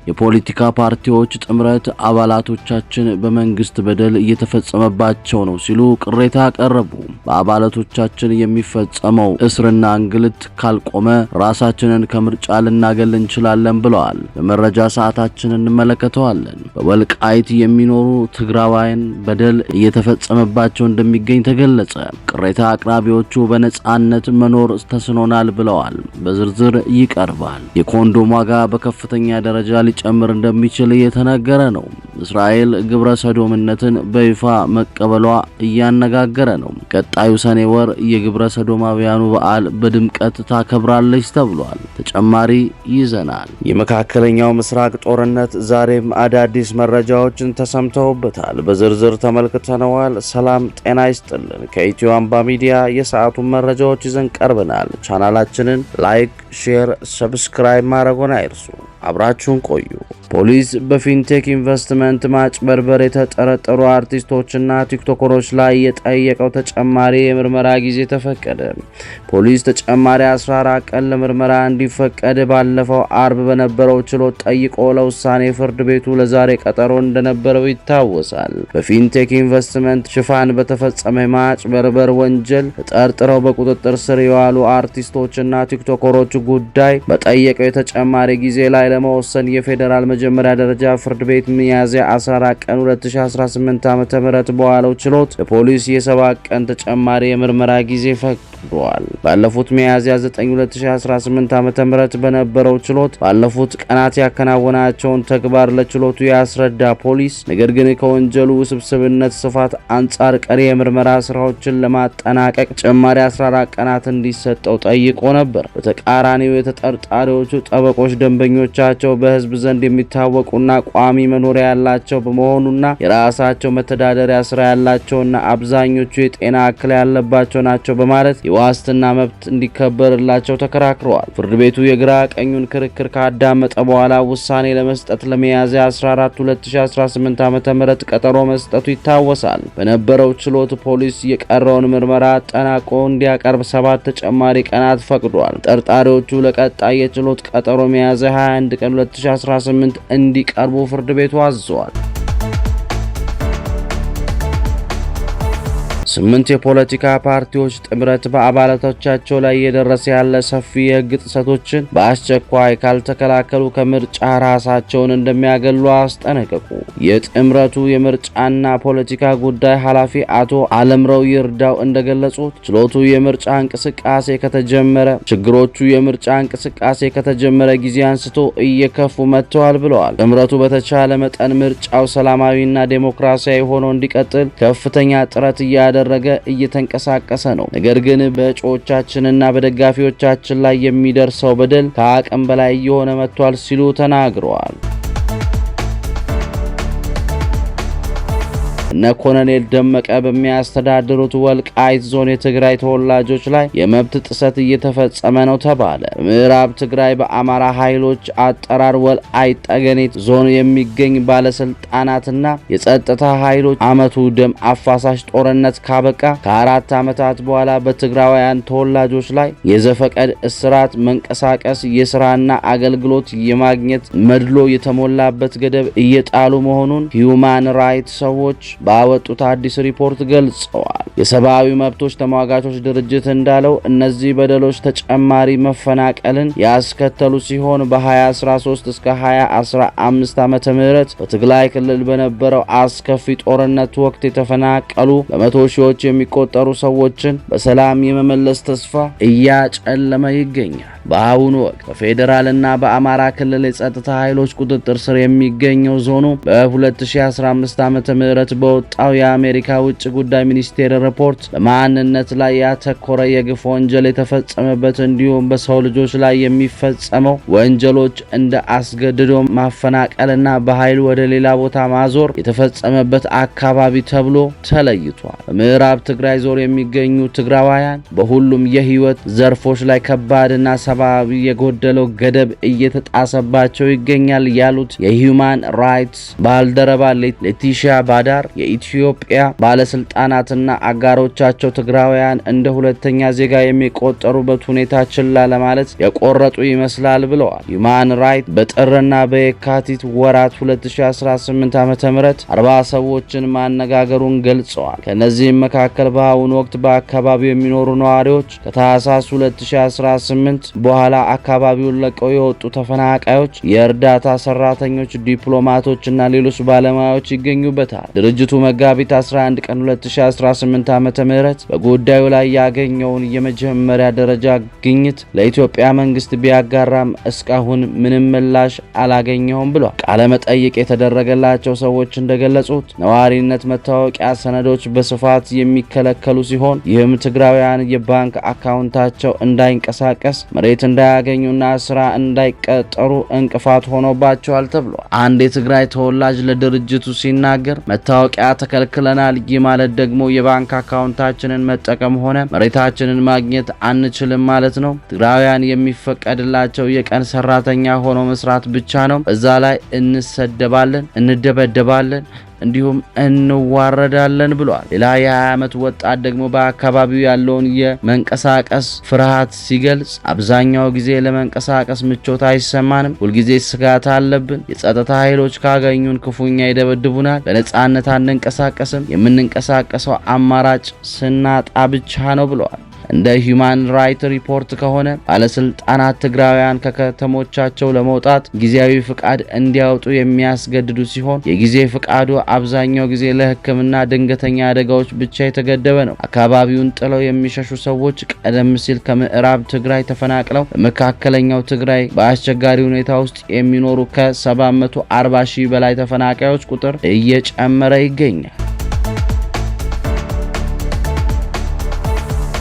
የፖለቲካ ፓርቲዎች ጥምረት አባላቶቻችን በመንግስት በደል እየተፈጸመባቸው ነው ሲሉ ቅሬታ አቀረቡ። በአባላቶቻችን የሚፈጸመው እስርና እንግልት ካልቆመ ራሳችንን ከምርጫ ልናገል እንችላለን ብለዋል። በመረጃ ሰዓታችን እንመለከተዋለን። በወልቃይት የሚኖሩ ትግራዋይን በደል እየተፈጸመባቸው እንደሚገኝ ተገለጸ። ቅሬታ አቅራቢዎቹ በነጻነት መኖር ተስኖናል ብለዋል። በዝርዝር ይቀርባል። የኮንዶም ዋጋ በከፍተኛ ደረጃ ሊጨምር እንደሚችል እየተነገረ ነው። እስራኤል ግብረ ሰዶምነትን በይፋ መቀበሏ እያነጋገረ ነው። ቀጣዩ ሰኔ ወር የግብረ ሰዶማውያኑ በዓል በድምቀት ታከብራለች ተብሏል። ተጨማሪ ይዘናል። የመካከለኛው ምስራቅ ጦርነት ዛሬም አዳዲስ መረጃዎችን ተሰምተውበታል። በዝርዝር ተመልክተነዋል። ሰላም ጤና ይስጥልን። ከኢትዮ አምባ ሚዲያ የሰዓቱን መረጃዎች ይዘን ቀርበናል። ቻናላችንን ላይክ፣ ሼር፣ ሰብስክራይብ ማድረግዎን አይርሱ። አብራችሁን ቆዩ። ፖሊስ በፊንቴክ ኢንቨስትመንት ማጭበርበር የተጠረጠሩ አርቲስቶችና ቲክቶከሮች ላይ የጠየቀው ተጨማሪ የምርመራ ጊዜ ተፈቀደ። ፖሊስ ተጨማሪ 14 ቀን ለምርመራ እንዲፈቀድ ባለፈው አርብ በነበረው ችሎት ጠይቆ ለውሳኔ ፍርድ ቤቱ ለዛሬ ቀጠሮ እንደነበረው ይታወሳል። በፊንቴክ ኢንቨስትመንት ሽፋን በተፈጸመ ማጭበርበር ወንጀል ተጠርጥረው በቁጥጥር ስር የዋሉ አርቲስቶችና ቲክቶከሮች ጉዳይ በጠየቀው የተጨማሪ ጊዜ ላይ ለመወሰን የፌደራል መጀመሪያ ደረጃ ፍርድ ቤት ሚያዝያ 14 ቀን 2018 ዓ.ም በዋለው ችሎት ለፖሊስ የ7 ቀን ተጨማሪ የምርመራ ጊዜ ፈቅዷል። ባለፉት ሚያዝያ 9 2018 ዓ.ም በነበረው ችሎት ባለፉት ቀናት ያከናወናቸውን ተግባር ለችሎቱ ያስረዳ ፖሊስ ነገር ግን ከወንጀሉ ውስብስብነት ስፋት አንጻር ቀሪ የምርመራ ስራዎችን ለማጠናቀቅ ተጨማሪ 14 ቀናት እንዲሰጠው ጠይቆ ነበር። በተቃራኒው የተጠርጣሪዎቹ ጠበቆች ደንበኞቻቸው በህዝብ ዘንድ የሚታወቁና ቋሚ መኖሪያ ያላቸው በመሆኑና የራሳቸው መተዳደሪያ ስራ ያላቸውና አብዛኞቹ የጤና እክል ያለባቸው ናቸው በማለት የዋስትና መብት እንዲከበርላቸው ተከራክረዋል። ፍርድ ቤቱ የግራ ቀኙን ክርክር ካዳመጠ በኋላ ውሳኔ ለመስጠት ለሚያዝያ 14 2018 ዓ.ም ቀጠሮ መስጠቱ ይታወሳል። በነበረው ችሎት ፖሊስ የቀረውን ምርመራ አጠናቆ እንዲያቀርብ 7 ተጨማሪ ቀናት ፈቅዷል። ተጠርጣሪዎቹ ለቀጣይ የችሎት ቀጠሮ ሚያዝያ 21 ቀን 2018 እንዲቀርቡ ፍርድ ቤቱ አዟል። 8 የፖለቲካ ፓርቲዎች ጥምረት በአባላቶቻቸው ላይ እየደረሰ ያለ ሰፊ የህግ ጥሰቶችን በአስቸኳይ ካልተከላከሉ ከምርጫ ራሳቸውን እንደሚያገሉ አስጠነቀቁ። የጥምረቱ የምርጫና ፖለቲካ ጉዳይ ኃላፊ አቶ አለምረው ይርዳው እንደገለጹት ችሎቱ የምርጫ እንቅስቃሴ ከተጀመረ ጊዜ አንስቶ እየከፉ መጥተዋል ብለዋል። ጥምረቱ በተቻለ መጠን ምርጫው ሰላማዊና ዴሞክራሲያዊ ሆኖ እንዲቀጥል ከፍተኛ ጥረት እየተንቀሳቀሰ ነው። ነገር ግን በእጩዎቻችንና በደጋፊዎቻችን ላይ የሚደርሰው በደል ከአቅም በላይ እየሆነ መጥቷል ሲሉ ተናግረዋል። እነ ኮሎኔል ደመቀ በሚያስተዳድሩት ወልቃይት ዞን የትግራይ ተወላጆች ላይ የመብት ጥሰት እየተፈጸመ ነው ተባለ። በምዕራብ ትግራይ በአማራ ኃይሎች አጠራር ወልቃይት ጠገዴ ዞን የሚገኝ ባለስልጣናትና የጸጥታ ኃይሎች ዓመቱ ደም አፋሳሽ ጦርነት ካበቃ ከ4 ዓመታት በኋላ በትግራውያን ተወላጆች ላይ የዘፈቀድ እስራት፣ መንቀሳቀስ፣ የስራና አገልግሎት የማግኘት መድሎ የተሞላበት ገደብ እየጣሉ መሆኑን ሂዩማን ራይትስ ሰዎች ባወጡት አዲስ ሪፖርት ገልጸዋል። የሰብአዊ መብቶች ተሟጋቾች ድርጅት እንዳለው እነዚህ በደሎች ተጨማሪ መፈናቀልን ያስከተሉ ሲሆን በ2013 እስከ 2015 ዓመተ ምህረት በትግራይ ክልል በነበረው አስከፊ ጦርነት ወቅት የተፈናቀሉ በመቶ ሺዎች የሚቆጠሩ ሰዎችን በሰላም የመመለስ ተስፋ እያጨለመ ይገኛል። በአሁኑ ወቅት በፌደራልና በአማራ ክልል የጸጥታ ኃይሎች ቁጥጥር ስር የሚገኘው ዞኑ በ2015 ዓመተ ምህረት በወጣው የአሜሪካ ውጭ ጉዳይ ሚኒስቴር ሪፖርት በማንነት ላይ ያተኮረ የግፍ ወንጀል የተፈጸመበት እንዲሁም በሰው ልጆች ላይ የሚፈጸመው ወንጀሎች እንደ አስገድዶ ማፈናቀልና በኃይል ወደ ሌላ ቦታ ማዞር የተፈጸመበት አካባቢ ተብሎ ተለይቷል። በምዕራብ ትግራይ ዞን የሚገኙ ትግራዋያን በሁሉም የህይወት ዘርፎች ላይ ከባድና ሰብአዊ የጎደለው ገደብ እየተጣሰባቸው ይገኛል ያሉት የሂዩማን ራይትስ ባልደረባ ሌቲሺያ ባዳር የኢትዮጵያ ባለስልጣናትና አጋሮቻቸው ትግራውያን እንደ ሁለተኛ ዜጋ የሚቆጠሩበት ሁኔታ ችላ ለማለት የቆረጡ ይመስላል ብለዋል። ሂዩማን ራይትስ በጥርና በየካቲት ወራት 2018 ዓ.ም 40 ሰዎችን ማነጋገሩን ገልጸዋል። ከነዚህም መካከል በአሁኑ ወቅት በአካባቢው የሚኖሩ ነዋሪዎች፣ ከታህሳስ 2018 በኋላ አካባቢውን ለቀው የወጡ ተፈናቃዮች፣ የእርዳታ ሰራተኞች፣ ዲፕሎማቶችና ሌሎች ባለሙያዎች ይገኙበታል። ድርጅቱ መጋቢት 11 ቀን 2018 ዓ.ም በጉዳዩ ላይ ያገኘውን የመጀመሪያ ደረጃ ግኝት ለኢትዮጵያ መንግስት ቢያጋራም እስካሁን ምንም ምላሽ አላገኘውም ብሏል። ቃለ መጠይቅ የተደረገላቸው ሰዎች እንደገለጹት ነዋሪነት መታወቂያ ሰነዶች በስፋት የሚከለከሉ ሲሆን ይህም ትግራውያን የባንክ አካውንታቸው እንዳይንቀሳቀስ፣ መሬት እንዳያገኙና ስራ እንዳይቀጠሩ እንቅፋት ሆኖባቸዋል ተብሏል። አንድ የትግራይ ተወላጅ ለድርጅቱ ሲናገር መታወቂያ ተከልክለናል፣ ይህ ማለት ደግሞ የባንክ አካውንታችንን መጠቀም ሆነ መሬታችንን ማግኘት አንችልም ማለት ነው። ትግራውያን የሚፈቀድላቸው የቀን ሰራተኛ ሆኖ መስራት ብቻ ነው። በዛ ላይ እንሰደባለን፣ እንደበደባለን እንዲሁም እንዋረዳለን ብሏል። ሌላ የ20 ዓመት ወጣት ደግሞ በአካባቢው ያለውን የመንቀሳቀስ ፍርሃት ሲገልጽ አብዛኛው ጊዜ ለመንቀሳቀስ ምቾት አይሰማንም፣ ሁልጊዜ ስጋት አለብን፣ የጸጥታ ኃይሎች ካገኙን ክፉኛ ይደበድቡናል፣ በነጻነት አንንቀሳቀስም፣ የምንንቀሳቀሰው አማራጭ ስናጣ ብቻ ነው ብለዋል። እንደ ሂዩማን ራይት ሪፖርት ከሆነ ባለስልጣናት ትግራውያን ከከተሞቻቸው ለመውጣት ጊዜያዊ ፍቃድ እንዲያወጡ የሚያስገድዱ ሲሆን የጊዜ ፍቃዱ አብዛኛው ጊዜ ለሕክምና ድንገተኛ አደጋዎች ብቻ የተገደበ ነው። አካባቢውን ጥለው የሚሸሹ ሰዎች ቀደም ሲል ከምዕራብ ትግራይ ተፈናቅለው በመካከለኛው ትግራይ በአስቸጋሪ ሁኔታ ውስጥ የሚኖሩ ከ740 ሺህ በላይ ተፈናቃዮች ቁጥር እየጨመረ ይገኛል።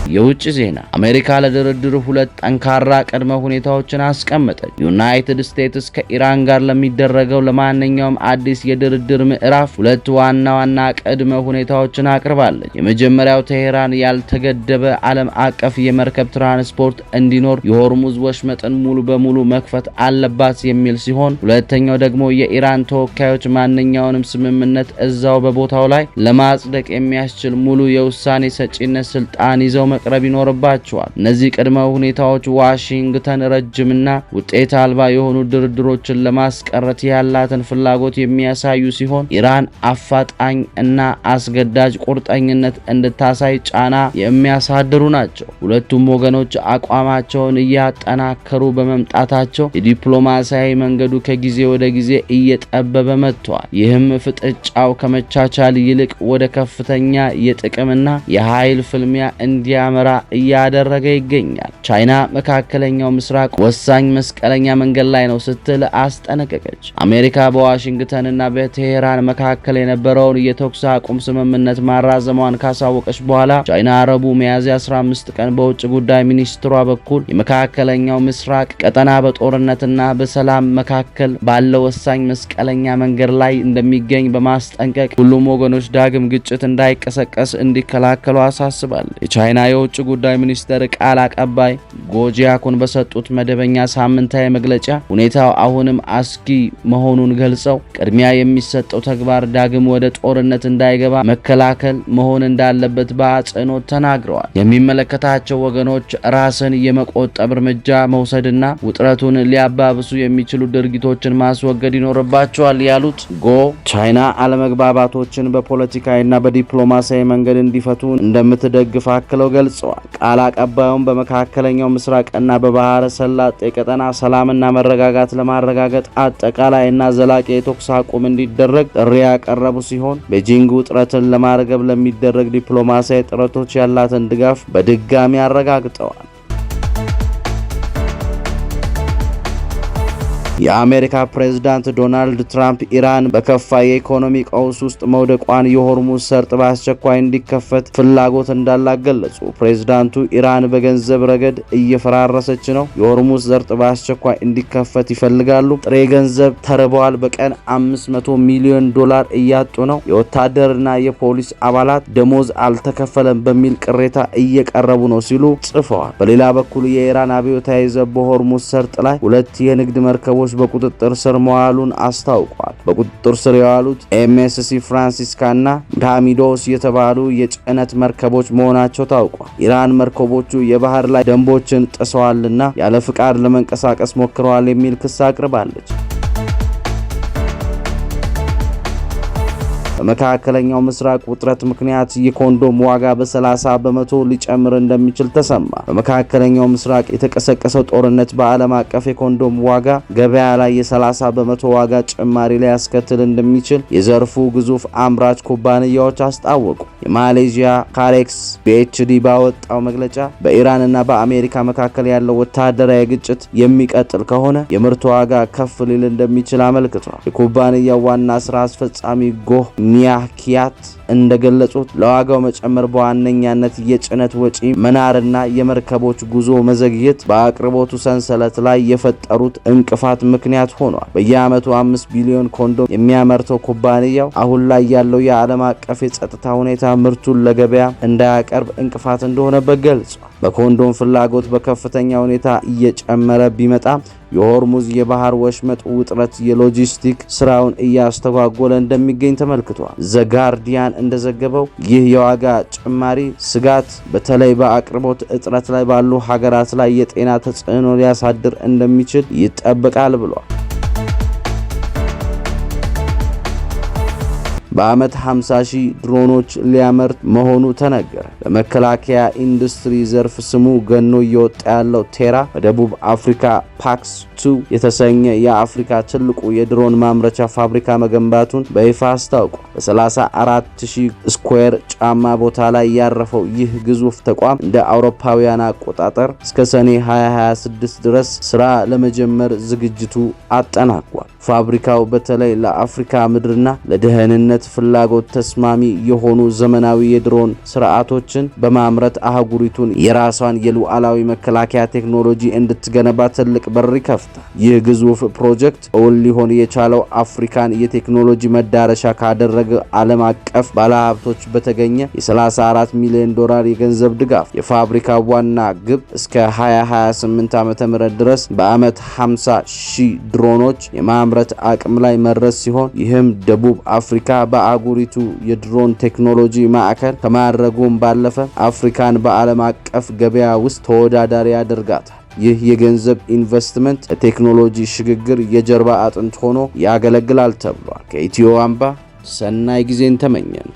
የውጭ ዜና አሜሪካ ለድርድር ሁለት ጠንካራ ቅድመ ሁኔታዎችን አስቀመጠች። ዩናይትድ ስቴትስ ከኢራን ጋር ለሚደረገው ለማንኛውም አዲስ የድርድር ምዕራፍ ሁለት ዋና ዋና ቅድመ ሁኔታዎችን አቅርባለች። የመጀመሪያው ቴሄራን ያልተገደበ ዓለም አቀፍ የመርከብ ትራንስፖርት እንዲኖር የሆርሙዝ ወሽመጥን ሙሉ በሙሉ መክፈት አለባት የሚል ሲሆን፣ ሁለተኛው ደግሞ የኢራን ተወካዮች ማንኛውንም ስምምነት እዛው በቦታው ላይ ለማጽደቅ የሚያስችል ሙሉ የውሳኔ ሰጪነት ስልጣን ይዘው መቅረብ ይኖርባቸዋል። እነዚህ ቅድመ ሁኔታዎች ዋሽንግተን ረጅምና ውጤት አልባ የሆኑ ድርድሮችን ለማስቀረት ያላትን ፍላጎት የሚያሳዩ ሲሆን ኢራን አፋጣኝ እና አስገዳጅ ቁርጠኝነት እንድታሳይ ጫና የሚያሳድሩ ናቸው። ሁለቱም ወገኖች አቋማቸውን እያጠናከሩ በመምጣታቸው የዲፕሎማሲያዊ መንገዱ ከጊዜ ወደ ጊዜ እየጠበበ መጥቷል። ይህም ፍጥጫው ከመቻቻል ይልቅ ወደ ከፍተኛ የጥቅምና የኃይል ፍልሚያ እንዲያመራ እያደረገ ይገኛል። ቻይና መካከለኛው ምስራቅ ወሳኝ መስቀለኛ መንገድ ላይ ነው ስትል አስጠነቀቀች። አሜሪካ በዋሽንግተንና በቴሄራን መካከል የነበረውን የተኩስ አቁም ስምምነት ማራዘሟን ካሳወቀች በኋላ ቻይና ረቡዕ ሚያዝያ 15 ቀን በውጭ ጉዳይ ሚኒስትሯ በኩል የመካከለኛው ምስራቅ ቀጠና በጦርነትና በሰላም መካከል ባለው ወሳኝ መስቀለኛ መንገድ ላይ እንደሚገኝ በማስጠንቀቅ ሁሉም ወገኖች ዳግም ግጭት እንዳይቀሰቀስ እንዲከላከሉ አሳስባለች። የቻይና የውጭ ጉዳይ ሚኒስቴር ቃል አቀባይ ጎጂያኩን በሰጡት መደበኛ ሳምንታዊ መግለጫ ሁኔታው አሁንም አስጊ መሆኑን ገልጸው ቅድሚያ የሚሰጠው ተግባር ዳግም ወደ ጦርነት እንዳይገባ መከላከል መሆን እንዳለበት በአጽንኦት ተናግረዋል። የሚመለከታቸው ወገኖች ራስን የመቆጠብ እርምጃ መውሰድና ውጥረቱን ሊያባብሱ የሚችሉ ድርጊቶችን ማስወገድ ይኖርባቸዋል ያሉት ቻይና አለመግባባቶችን በፖለቲካዊና በዲፕሎማሲያዊ መንገድ እንዲፈቱ እንደምትደግፍ አክለው ገልጸዋል። ቃል አቀባዩም በመካከለኛው ምስራቅና በባህረ ሰላጤ ቀጠና ሰላምና መረጋጋት ለማረጋገጥ አጠቃላይና ዘላቂ የተኩስ አቁም እንዲደረግ ጥሪ ያቀረቡ ሲሆን ቤጂንግ ውጥረትን ለማርገብ ለሚደረግ ዲፕሎማሲያዊ ጥረቶች ያላትን ድጋፍ በድጋሚ አረጋግጠዋል። የአሜሪካ ፕሬዝዳንት ዶናልድ ትራምፕ ኢራን በከፋ የኢኮኖሚ ቀውስ ውስጥ መውደቋን የሆርሙዝ ሰርጥ በአስቸኳይ እንዲከፈት ፍላጎት እንዳላት ገለጹ። ፕሬዝዳንቱ ኢራን በገንዘብ ረገድ እየፈራረሰች ነው፣ የሆርሙዝ ሰርጥ በአስቸኳይ እንዲከፈት ይፈልጋሉ፣ ጥሬ ገንዘብ ተርበዋል፣ በቀን $500 ሚሊዮን እያጡ ነው፣ የወታደርና የፖሊስ አባላት ደሞዝ አልተከፈለም በሚል ቅሬታ እየቀረቡ ነው ሲሉ ጽፈዋል። በሌላ በኩል የኢራን አብዮታዊ ዘብ በሆርሙዝ ሰርጥ ላይ 2 የንግድ መርከቦች በቁጥጥር ስር መዋሉን አስታውቋል። በቁጥጥር ስር የዋሉት ኤምኤስሲ ፍራንሲስካና ዳሚዶስ የተባሉ የጭነት መርከቦች መሆናቸው ታውቋል። ኢራን መርከቦቹ የባህር ላይ ደንቦችን ጥሰዋልና ያለ ፍቃድ ለመንቀሳቀስ ሞክረዋል የሚል ክስ አቅርባለች። በመካከለኛው ምስራቅ ውጥረት ምክንያት የኮንዶም ዋጋ በ30 በመቶ ሊጨምር እንደሚችል ተሰማ። በመካከለኛው ምስራቅ የተቀሰቀሰው ጦርነት በዓለም አቀፍ የኮንዶም ዋጋ ገበያ ላይ የ30 በመቶ ዋጋ ጭማሪ ሊያስከትል እንደሚችል የዘርፉ ግዙፍ አምራች ኩባንያዎች አስታወቁ። የማሌዥያ ካሬክስ ቢኤችዲ ባወጣው መግለጫ በኢራንና በአሜሪካ መካከል ያለው ወታደራዊ ግጭት የሚቀጥል ከሆነ የምርት ዋጋ ከፍ ሊል እንደሚችል አመልክቷል። የኩባንያው ዋና ስራ አስፈጻሚ ጎህ ሚያኪያት እንደገለጹት ለዋጋው መጨመር በዋነኛነት የጭነት ወጪ መናርና የመርከቦች ጉዞ መዘግየት በአቅርቦቱ ሰንሰለት ላይ የፈጠሩት እንቅፋት ምክንያት ሆኗል። በየዓመቱ 5 ቢሊዮን ኮንዶም የሚያመርተው ኩባንያው አሁን ላይ ያለው የዓለም አቀፍ የጸጥታ ሁኔታ ምርቱን ለገበያ እንዳያቀርብ እንቅፋት እንደሆነበት ገልጿል። በኮንዶም ፍላጎት በከፍተኛ ሁኔታ እየጨመረ ቢመጣም የሆርሙዝ የባህር ወሽመጥ ውጥረት የሎጂስቲክ ስራውን እያስተጓጎለ እንደሚገኝ ተመልክቷል። ዘ ጋርዲያን እንደዘገበው ይህ የዋጋ ጭማሪ ስጋት በተለይ በአቅርቦት እጥረት ላይ ባሉ ሀገራት ላይ የጤና ተጽዕኖ ሊያሳድር እንደሚችል ይጠበቃል ብሏል። በአመት 50,000 ድሮኖች ሊያመርት መሆኑ ተነገረ። በመከላከያ ኢንዱስትሪ ዘርፍ ስሙ ገኖ እየወጣ ያለው ቴራ በደቡብ አፍሪካ ፓክስ 2 የተሰኘ የአፍሪካ ትልቁ የድሮን ማምረቻ ፋብሪካ መገንባቱን በይፋ አስታውቋል። በ34,000 ስኩዌር ጫማ ቦታ ላይ ያረፈው ይህ ግዙፍ ተቋም እንደ አውሮፓውያን አቆጣጠር እስከ ሰኔ 2026 ድረስ ስራ ለመጀመር ዝግጅቱ አጠናቋል። ፋብሪካው በተለይ ለአፍሪካ ምድርና ለደህንነት ፍላጎት ተስማሚ የሆኑ ዘመናዊ የድሮን ስርዓቶችን በማምረት አህጉሪቱን የራሷን የሉዓላዊ መከላከያ ቴክኖሎጂ እንድትገነባ ትልቅ በር ይከፍታል። ይህ ግዙፍ ፕሮጀክት እውን ሊሆን የቻለው አፍሪካን የቴክኖሎጂ መዳረሻ ካደረገ ዓለም አቀፍ ባለሀብቶች በተገኘ የ$34 ሚሊዮን የገንዘብ ድጋፍ። የፋብሪካው ዋና ግብ እስከ 2028 ዓ.ም ድረስ በአመት 50,000 ድሮኖች የማምረት አቅም ላይ መድረስ ሲሆን ይህም ደቡብ አፍሪካ በአህጉሪቱ የድሮን ቴክኖሎጂ ማዕከል ከማድረጉም ባለፈ አፍሪካን በዓለም አቀፍ ገበያ ውስጥ ተወዳዳሪ ያደርጋታል። ይህ የገንዘብ ኢንቨስትመንት ለቴክኖሎጂ ሽግግር የጀርባ አጥንት ሆኖ ያገለግላል ተብሏል። ከኢትዮ አምባ ሰናይ ጊዜን ተመኘን።